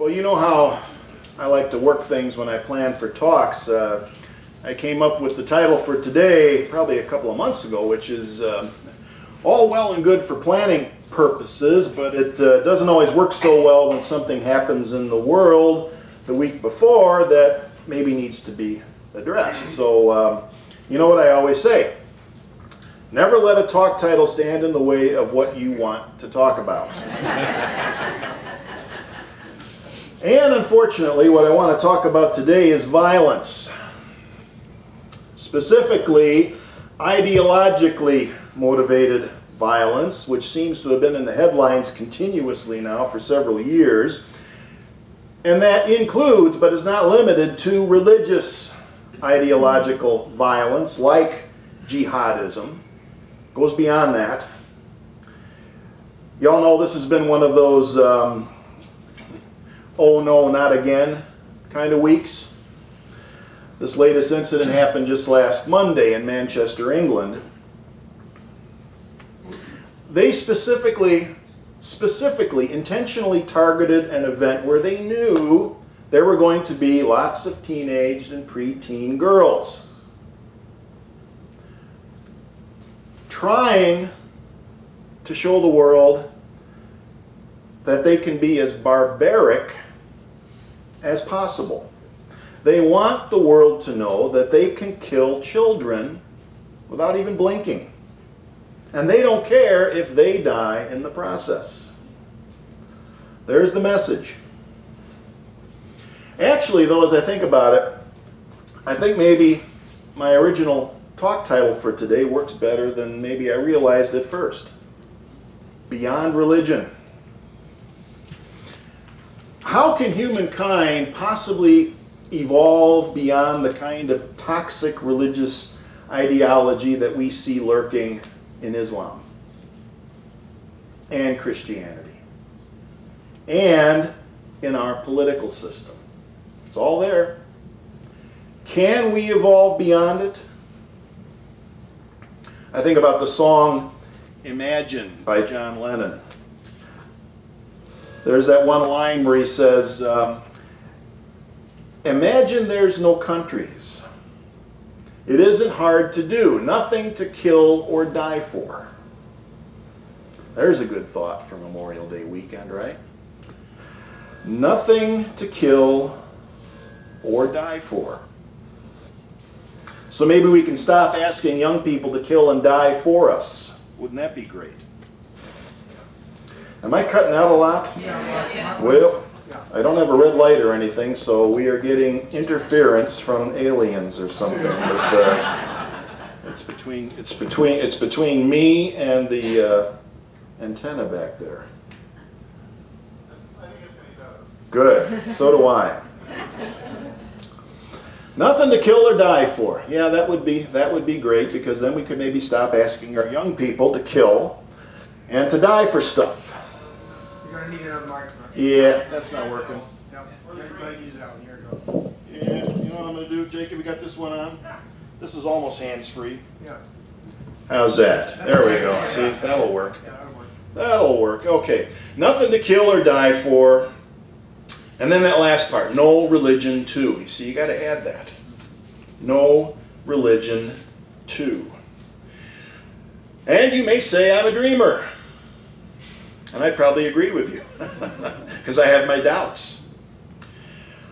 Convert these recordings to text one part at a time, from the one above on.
Well, you know how I like to work things when I plan for talks. I came up with the title for today probably a couple of months ago, which is all well and good for planning purposes, but it doesn't always work so well when something happens in the world the week before that maybe needs to be addressed. So, you know what I always say, never let a talk title stand in the way of what you want to talk about. And unfortunately, what I want to talk about today is violence. Specifically, ideologically motivated violence, which seems to have been in the headlines continuously now for several years. And that includes, but is not limited to, religious ideological violence like jihadism. Goes beyond that. Y'all know this has been one of those oh no, not again kind of weeks. This latest incident happened just last Monday in Manchester, England. They specifically intentionally targeted an event where they knew there were going to be lots of teenage and preteen girls trying to show the world that they can be as barbaric as possible. They want the world to know that they can kill children without even blinking. And they don't care if they die in the process. There's the message. Actually, though, as I think about it, I think maybe my original talk title for today works better than maybe I realized at first. Beyond religion. How can humankind possibly evolve beyond the kind of toxic religious ideology that we see lurking in Islam and Christianity and in our political system? It's all there. Can we evolve beyond it? I think about the song Imagine by John Lennon. There's that one line where he says, imagine there's no countries. It isn't hard to do, nothing to kill or die for. There's a good thought for Memorial Day weekend, right? Nothing to kill or die for. So maybe we can stop asking young people to kill and die for us. Wouldn't that be great? Am I cutting out a lot? Yeah. Well, I don't have a red light or anything, so we are getting interference from aliens or something. But, it's between me and the antenna back there. I think it's getting better. Good. So do I. Nothing to kill or die for. Yeah, that would be great, because then we could maybe stop asking our young people to kill and to die for stuff. You're going to need another microphone. Yeah, that's not working. Yep. Go ahead and use that one. Here we go. Yeah, you know what I'm going to do, Jacob? We got this one on? This is almost hands-free. Yeah. How's that? There we go. See, that'll work. Yeah, that'll work. That'll work. Okay. Nothing to kill or die for. And then that last part, no religion too. You see, you got to add that. No religion too. And you may say I'm a dreamer. And I'd probably agree with you, because I have my doubts.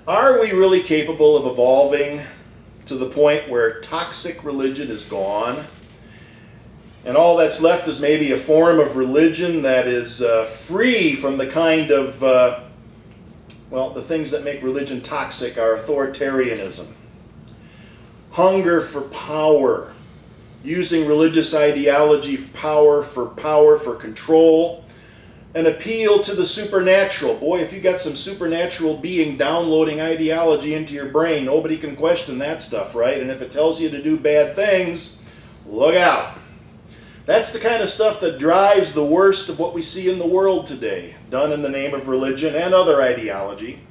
Are we really capable of evolving to the point where toxic religion is gone, and all that's left is maybe a form of religion that is free from the kind of, well, the things that make religion toxic are authoritarianism, hunger for power, using religious ideology power for control, an appeal to the supernatural. Boy, if you got some supernatural being downloading ideology into your brain, nobody can question that stuff, right? And if it tells you to do bad things, look out. That's the kind of stuff that drives the worst of what we see in the world today, done in the name of religion and other ideology.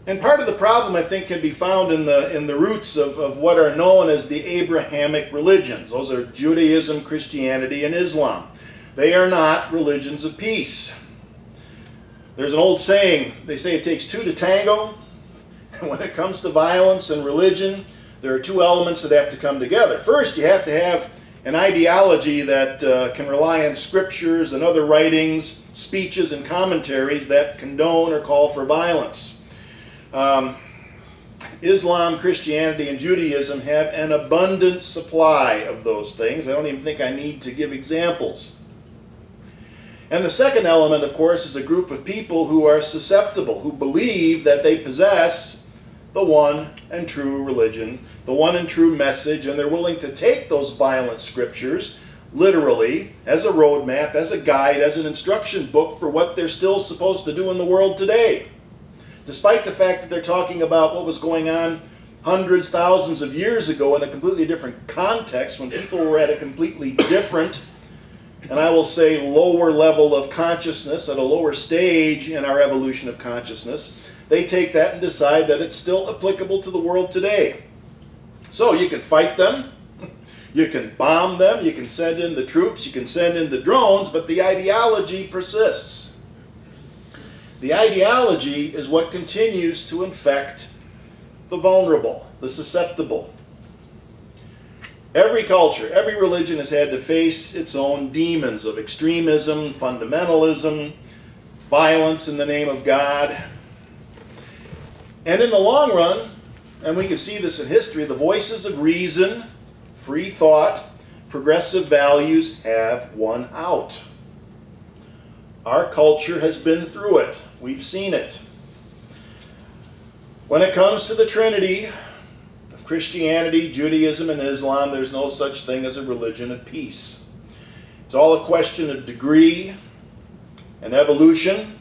And part of the problem, I think, can be found in the roots of what are known as the Abrahamic religions. Those are Judaism, Christianity, and Islam. They are not religions of peace. There's an old saying, they say it takes two to tango. And when it comes to violence and religion, there are two elements that have to come together. First, you have to have an ideology that can rely on scriptures and other writings, speeches and commentaries that condone or call for violence. Islam, Christianity, and Judaism have an abundant supply of those things. I don't even think I need to give examples. And the second element, of course, is a group of people who are susceptible, who believe that they possess the one and true religion, the one and true message, and they're willing to take those violent scriptures literally as a roadmap, as a guide, as an instruction book for what they're still supposed to do in the world today. Despite the fact that they're talking about what was going on hundreds, thousands of years ago in a completely different context, when people were at a completely different, and I will say lower level of consciousness, at a lower stage in our evolution of consciousness, they take that and decide that it's still applicable to the world today. So you can fight them, you can bomb them, you can send in the troops, you can send in the drones, but the ideology persists. The ideology is what continues to infect the vulnerable, the susceptible. Every culture, every religion has had to face its own demons of extremism, fundamentalism, violence in the name of God. And in the long run, and we can see this in history, the voices of reason, free thought, progressive values have won out. Our culture has been through it. We've seen it. When it comes to the Trinity of Christianity, Judaism, and Islam, there's no such thing as a religion of peace. It's all a question of degree and evolution.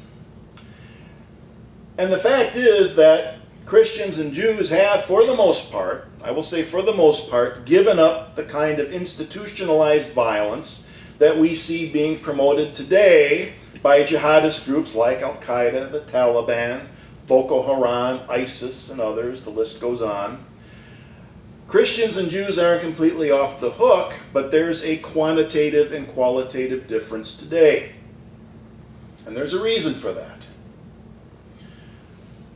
And the fact is that Christians and Jews have, for the most part, I will say for the most part, given up the kind of institutionalized violence that we see being promoted today by jihadist groups like Al-Qaeda, the Taliban, Boko Haram, ISIS, and others. The list goes on. Christians and Jews aren't completely off the hook, but there's a quantitative and qualitative difference today. And there's a reason for that.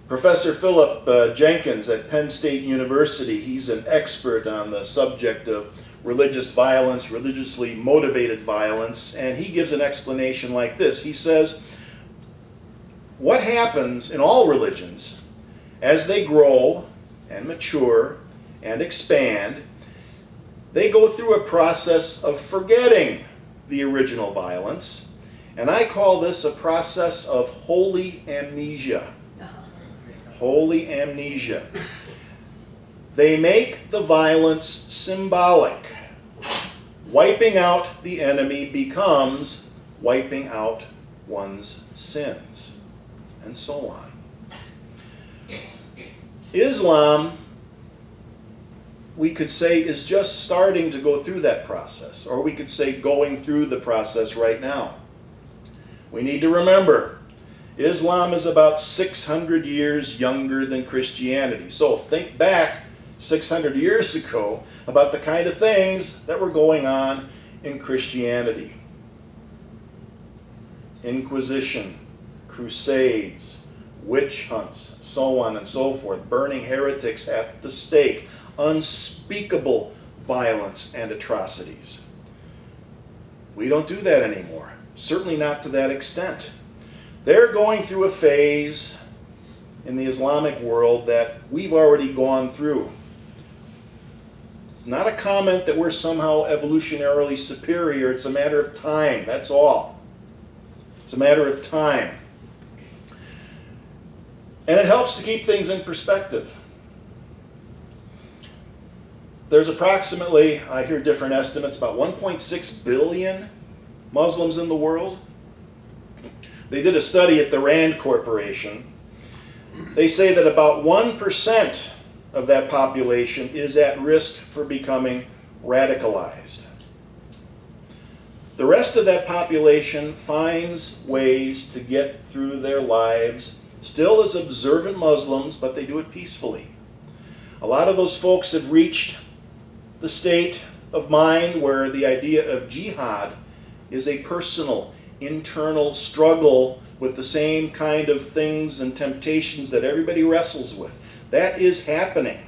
Professor Philip Jenkins at Penn State University, he's an expert on the subject of religious violence, religiously motivated violence, and he gives an explanation like this. He says, what happens in all religions as they grow and mature and expand, they go through a process of forgetting the original violence, and I call this a process of holy amnesia. Holy amnesia. They make the violence symbolic. Wiping out the enemy becomes wiping out one's sins, and so on. Islam, we could say, is just starting to go through that process, or we could say going through the process right now. We need to remember, Islam is about 600 years younger than Christianity. So think back 600 years ago about the kind of things that were going on in Christianity. Inquisition, crusades, witch hunts, so on and so forth, burning heretics at the stake, unspeakable violence and atrocities. We don't do that anymore, certainly not to that extent. They're going through a phase in the Islamic world that we've already gone through. It's not a comment that we're somehow evolutionarily superior. It's a matter of time, that's all. It's a matter of time. And it helps to keep things in perspective. There's approximately, I hear different estimates, about 1.6 billion Muslims in the world. They did a study at the Rand Corporation. They say that about 1% of that population is at risk for becoming radicalized. The rest of that population finds ways to get through their lives, still as observant Muslims, but they do it peacefully. A lot of those folks have reached the state of mind where the idea of jihad is a personal, internal struggle with the same kind of things and temptations that everybody wrestles with. That is happening.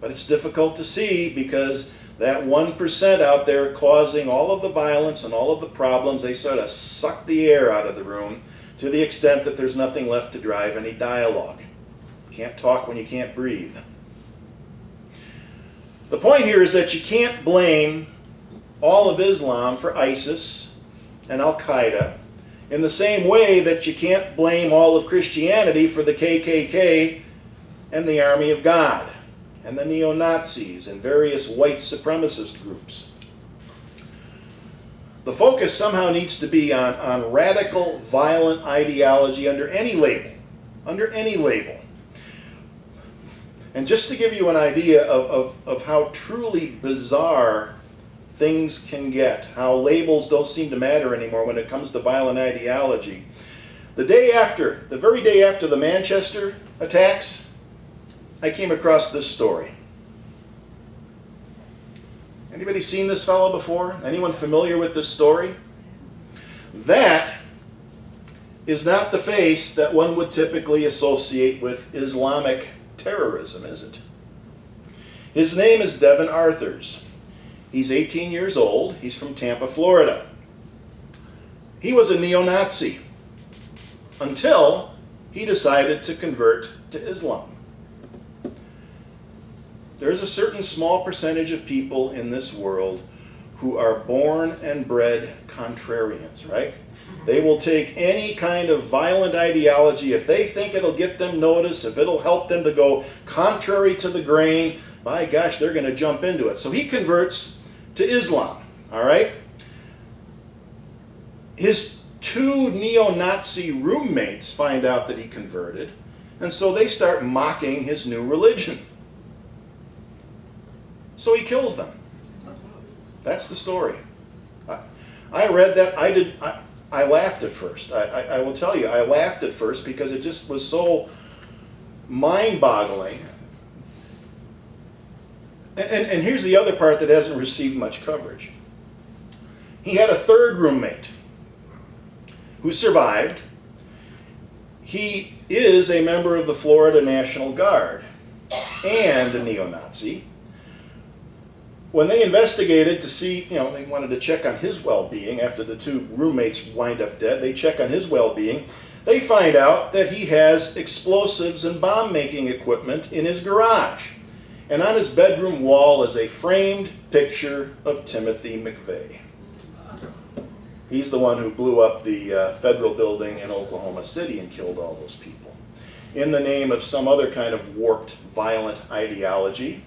But it's difficult to see because that 1% out there causing all of the violence and all of the problems, they sort of suck the air out of the room to the extent that there's nothing left to drive any dialogue. Can't talk when you can't breathe. The point here is that you can't blame all of Islam for ISIS and Al-Qaeda in the same way that you can't blame all of Christianity for the KKK and the Army of God and the neo-Nazis and various white supremacist groups. The focus somehow needs to be on radical, violent ideology under any label. Under any label. And just to give you an idea of how truly bizarre things can get, how labels don't seem to matter anymore when it comes to violent ideology. The very day after the Manchester attacks, I came across this story. Anybody seen this fellow before? Anyone familiar with this story? That is not the face that one would typically associate with Islamic terrorism, is it? His name is Devin Arthurs. He's 18 years old. He's from Tampa, Florida. He was a neo-Nazi until he decided to convert to Islam. There's a certain small percentage of people in this world who are born and bred contrarians, right? They will take any kind of violent ideology if they think it'll get them notice, if it'll help them to go contrary to the grain, by gosh, they're going to jump into it. So he converts to Islam, all right? His two neo-Nazi roommates find out that he converted, and so they start mocking his new religion. So he kills them. That's the story. I read that. I laughed at first. I will tell you, I laughed at first because it just was so mind-boggling. And here's the other part that hasn't received much coverage. He had a third roommate who survived. He is a member of the Florida National Guard and a neo-Nazi. When they investigated to see, they wanted to check on his well-being after the two roommates wind up dead, they check on his well-being, they find out that he has explosives and bomb-making equipment in his garage. And on his bedroom wall is a framed picture of Timothy McVeigh. He's the one who blew up the federal building in Oklahoma City and killed all those people in the name of some other kind of warped, violent ideology.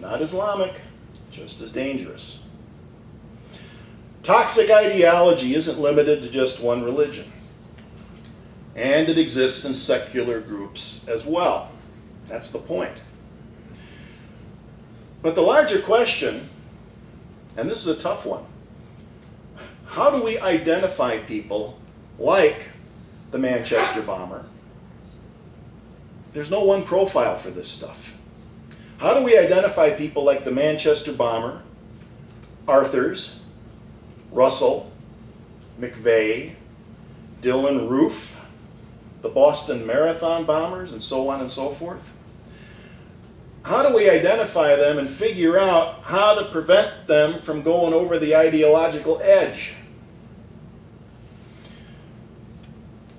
Not Islamic. Just as dangerous. Toxic ideology isn't limited to just one religion. And it exists in secular groups as well. That's the point. But the larger question, and this is a tough one, how do we identify people like the Manchester bomber? There's no one profile for this stuff. How do we identify people like the Manchester bomber, Arthurs, Russell, McVeigh, Dylan Roof, the Boston Marathon bombers, and so on and so forth? How do we identify them and figure out how to prevent them from going over the ideological edge?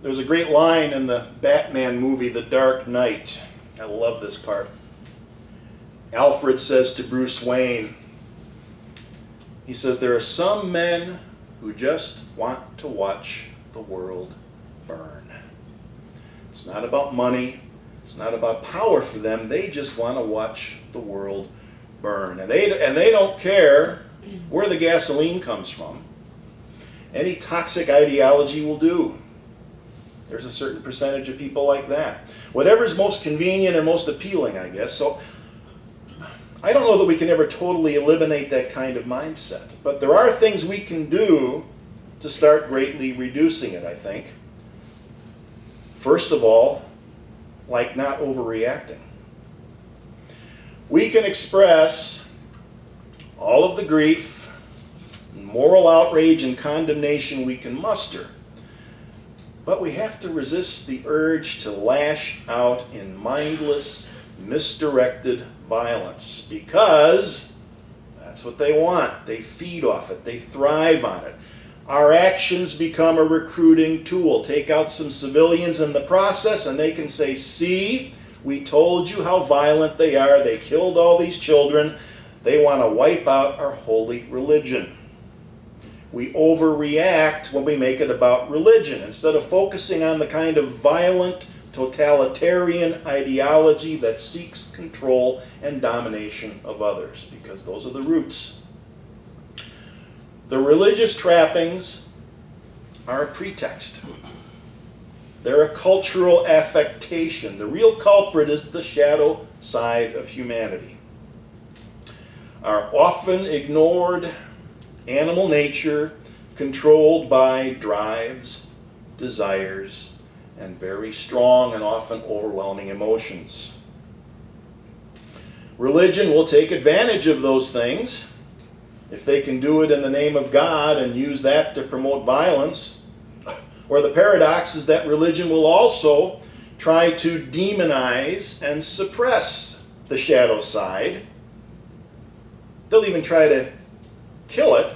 There's a great line in the Batman movie, The Dark Knight. I love this part. Alfred says to Bruce Wayne, he says, there are some men who just want to watch the world burn. It's not about money. It's not about power for them. They just want to watch the world burn. And they don't care where the gasoline comes from. Any toxic ideology will do. There's a certain percentage of people like that. Whatever's most convenient or most appealing, I guess. So I don't know that we can ever totally eliminate that kind of mindset, but there are things we can do to start greatly reducing it, I think. First of all, like not overreacting. We can express all of the grief, moral outrage, and condemnation we can muster, But we have to resist the urge to lash out in mindless, misdirected violence, because that's what they want. They feed off it. They thrive on it. Our actions become a recruiting tool. Take out some civilians in the process and they can say, see, we told you how violent they are. They killed all these children. They want to wipe out our holy religion. We overreact when we make it about religion, instead of focusing on the kind of violent, totalitarian ideology that seeks control and domination of others, because those are the roots. The religious trappings are a pretext. They're a cultural affectation. The real culprit is the shadow side of humanity. Our often ignored animal nature, controlled by drives, desires, and very strong and often overwhelming emotions. Religion will take advantage of those things if they can do it in the name of God and use that to promote violence. Or the paradox is that religion will also try to demonize and suppress the shadow side. They'll even try to kill it,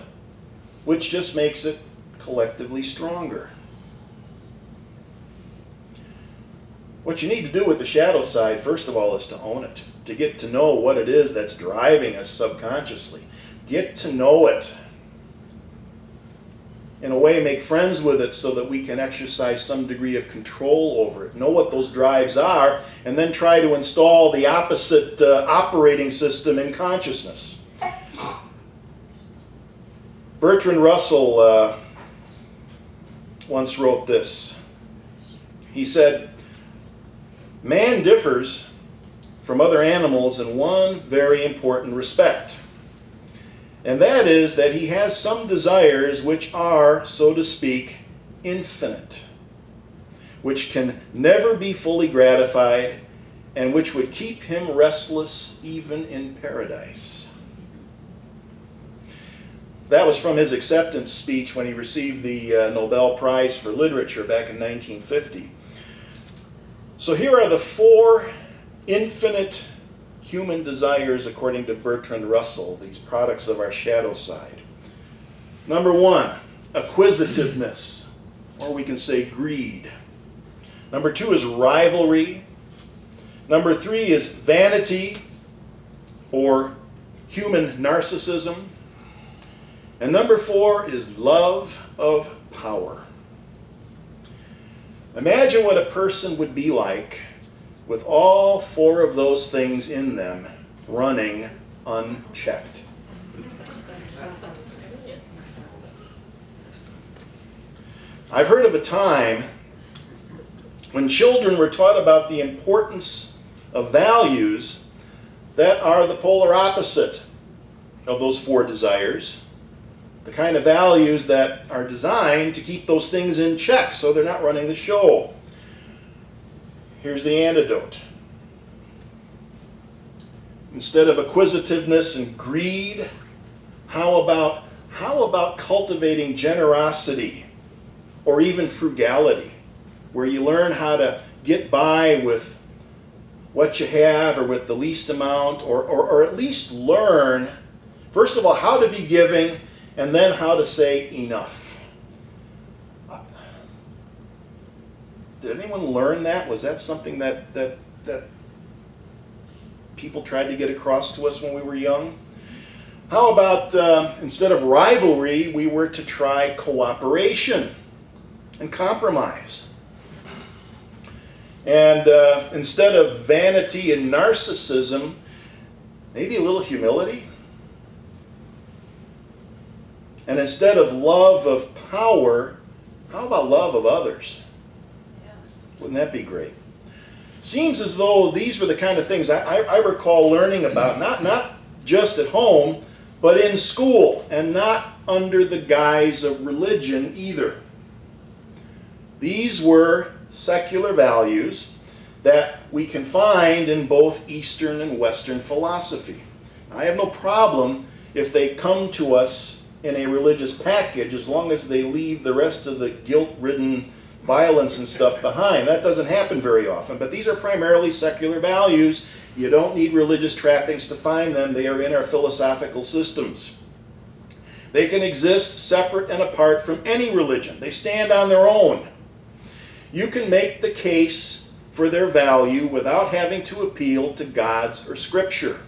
which just makes it collectively stronger. What you need to do with the shadow side, first of all, is to own it, to get to know what it is that's driving us subconsciously. Get to know it. In a way, make friends with it so that we can exercise some degree of control over it. Know what those drives are, and then try to install the opposite operating system in consciousness. Bertrand Russell once wrote this. He said, "Man differs from other animals in one very important respect. And that is that he has some desires which are, so to speak, infinite, which can never be fully gratified, and which would keep him restless even in paradise." That was from his acceptance speech when he received the Nobel Prize for Literature back in 1950. So here are the 4 infinite human desires according to Bertrand Russell, these products of our shadow side. Number 1, acquisitiveness, or we can say greed. Number 2 is rivalry. Number 3 is vanity, or human narcissism. And number 4 is love of power. Imagine what a person would be like with all 4 of those things in them running unchecked. I've heard of a time when children were taught about the importance of values that are the polar opposite of those 4 desires. The kind of values that are designed to keep those things in check so they're not running the show. Here's the antidote. Instead of acquisitiveness and greed, how about cultivating generosity or even frugality, where you learn how to get by with what you have or with the least amount, or at least learn, first of all, how to be giving, and then how to say enough. Did anyone learn that? Was that something that people tried to get across to us when we were young? How about instead of rivalry, we were to try cooperation and compromise? And instead of vanity and narcissism, maybe a little humility? And instead of love of power, how about love of others? Yes. Wouldn't that be great? Seems as though these were the kind of things I recall learning about, not just at home, but in school, and not under the guise of religion either. These were secular values that we can find in both Eastern and Western philosophy. I have no problem if they come to us in a religious package, as long as they leave the rest of the guilt-ridden violence and stuff behind. That doesn't happen very often, but these are primarily secular values. You don't need religious trappings to find them. They are in our philosophical systems. They can exist separate and apart from any religion. They stand on their own. You can make the case for their value without having to appeal to gods or scripture.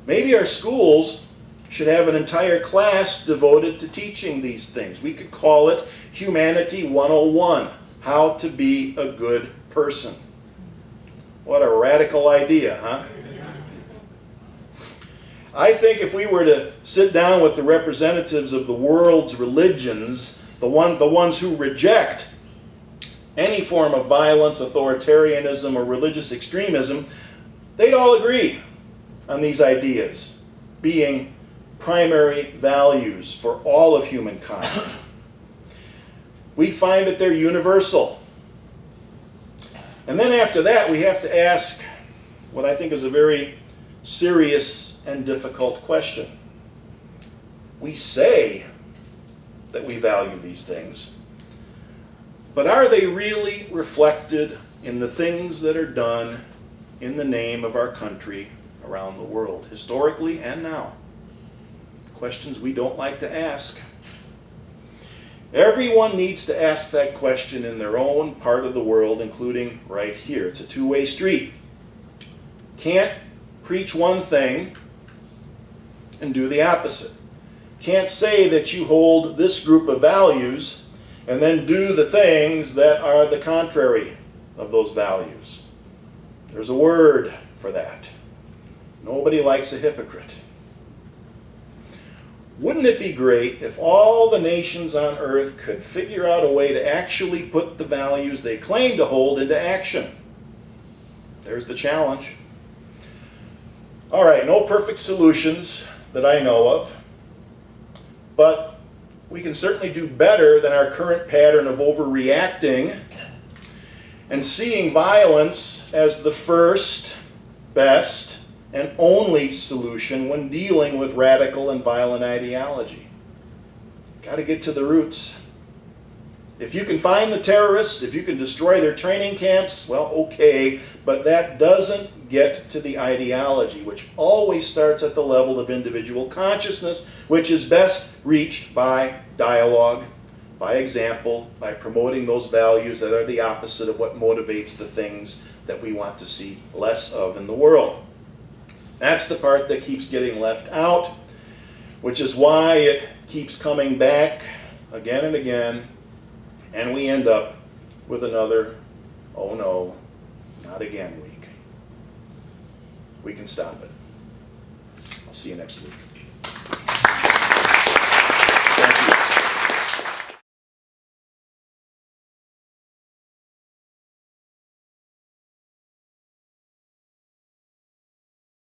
Maybe our schools should have an entire class devoted to teaching these things. We could call it Humanity 101, how to be a good person. What a radical idea, huh? I think if we were to sit down with the representatives of the world's religions, the ones who reject any form of violence, authoritarianism, or religious extremism, they'd all agree on these ideas being primary values for all of humankind. We find that they're universal. And then after that, we have to ask what I think is a very serious and difficult question. We say that we value these things, but are they really reflected in the things that are done in the name of our country around the world, historically and now? Questions we don't like to ask. Everyone needs to ask that question in their own part of the world, including right here. It's a two-way street. Can't preach one thing and do the opposite. Can't say that you hold this group of values and then do the things that are the contrary of those values. There's a word for that. Nobody likes a hypocrite. Wouldn't it be great if all the nations on earth could figure out a way to actually put the values they claim to hold into action? There's the challenge. All right, no perfect solutions that I know of, but we can certainly do better than our current pattern of overreacting and seeing violence as the first, best, and only solution when dealing with radical and violent ideology. Got to get to the roots. If you can find the terrorists, if you can destroy their training camps, well, okay, but that doesn't get to the ideology, which always starts at the level of individual consciousness, which is best reached by dialogue, by example, by promoting those values that are the opposite of what motivates the things that we want to see less of in the world. That's the part that keeps getting left out, which is why it keeps coming back again and again, and we end up with another, oh no, not again week. We can stop it. I'll see you next week.